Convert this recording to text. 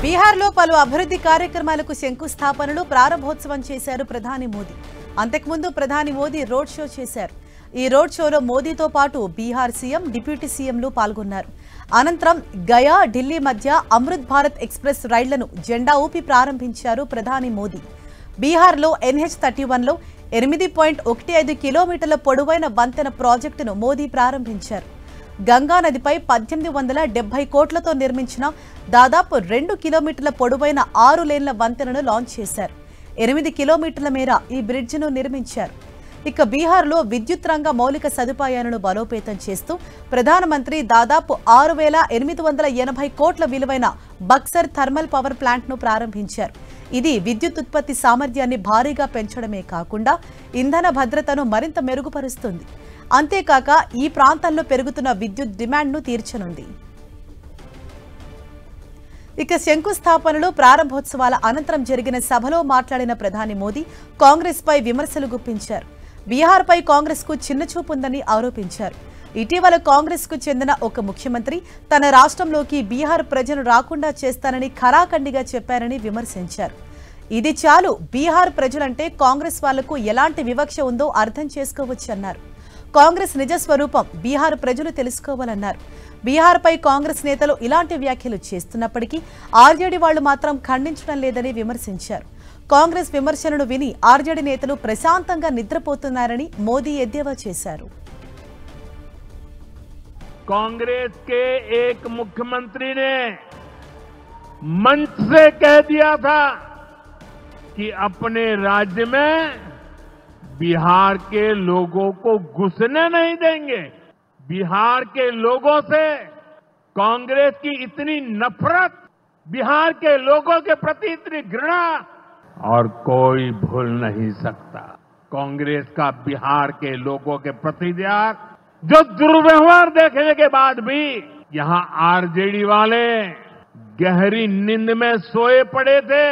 బీహార్లో పలు అభివృద్ధి కార్యక్రమాలకు శంకుస్థాపనలు ప్రారంభోత్సవం చేశారు ప్రధాని మోదీ. అంతకుముందు ప్రధాని మోదీ రోడ్ షో చేశారు. ఈ రోడ్ షోలో మోదీతో పాటు బీహార్ సీఎం, డిప్యూటీ సీఎంలు పాల్గొన్నారు. అనంతరం గయా, ఢిల్లీ మధ్య అమృత్ భారత్ ఎక్స్ప్రెస్ రైళ్లను జెండా ఊపి ప్రారంభించారు ప్రధాని మోదీ. బీహార్లో NH-31లో 8.15 కిలోమీటర్ల పొడవైన వంతెన ప్రాజెక్టును మోదీ ప్రారంభించారు. గంగా నదిపై 1870 కోట్లతో నిర్మించిన దాదాపు 2 కిలోమీటర్ల పొడవైన 6 లేన్ల వంతెనను లాంచ్ చేశారు. 8 కిలోమీటర్ల మేర ఈ బ్రిడ్జిను నిర్మించారు. ఇక బీహార్లో విద్యుత్ రంగ మౌలిక సదుపాయాలను బలోపేతం చేస్తూ ప్రధానమంత్రి దాదాపు 6,880 కోట్ల విలువైన బక్సర్ థర్మల్ పవర్ ప్లాంట్ను ప్రారంభించారు. ఇది విద్యుత్ ఉత్పత్తి సామర్థ్యాన్ని భారీగా పెంచడమే కాకుండా ఇంధన భద్రతను మరింత మెరుగుపరుస్తుంది. అంతేకాక ఈ ప్రాంతంలో పెరుగుతున్న విద్యుత్ డిమాండ్ను తీర్చనుంది. ఇక శంకుస్థాపనలు, ప్రారంభోత్సవాల అనంతరం జరిగిన సభలో మాట్లాడిన ప్రధాని మోదీ కాంగ్రెస్ పై విమర్శలు గుప్పించారు. బీహార్పై కాంగ్రెస్ కు చిన్నచూపు ఉందని ఆరోపించారు. ఇటీవల కాంగ్రెస్ కు చెందిన ఒక ముఖ్యమంత్రి తన రాష్ట్రంలోకి బీహార్ ప్రజలు రాకుండా చేస్తానని ఖరాఖండిగా చెప్పారని విమర్శించారు. ఇది చాలు, బీహార్ ప్రజలంటే కాంగ్రెస్ వాళ్లకు ఎలాంటి వివక్ష ఉందో అర్థం చేసుకోవచ్చన్నారు. కాంగ్రెస్ నిజ స్వరూపం బీహార్ ప్రజలు తెలుసుకోవాలన్నారు. బీహార్పై కాంగ్రెస్ నేతలు ఇలాంటి వ్యాఖ్యలు చేస్తున్నప్పటికీ ఆర్జేడీ వాళ్లు మాత్రం ఖండించడం లేదని విమర్శించారు. కాంగ్రెస్ విమర్శలను విని ఆర్జేడీ నేతలు ప్రశాంతంగా నిద్రపోతున్నారని మోదీ ఎద్దేవా చేశారు. कांग्रेस के एक मुख्यमंत्री ने मंच से कह दिया था कि अपने राज्य में बिहार के लोगों को घुसने नहीं देंगे। बिहार के लोगों से कांग्रेस की इतनी नफरत, बिहार के लोगों के प्रति इतनी घृणा और कोई भूल नहीं सकता। कांग्रेस का बिहार के लोगों के प्रति त्याग, जो दुर्व्यवहार देखने के बाद भी यहां आरजेडी वाले गहरी नींद में सोए पड़े थे,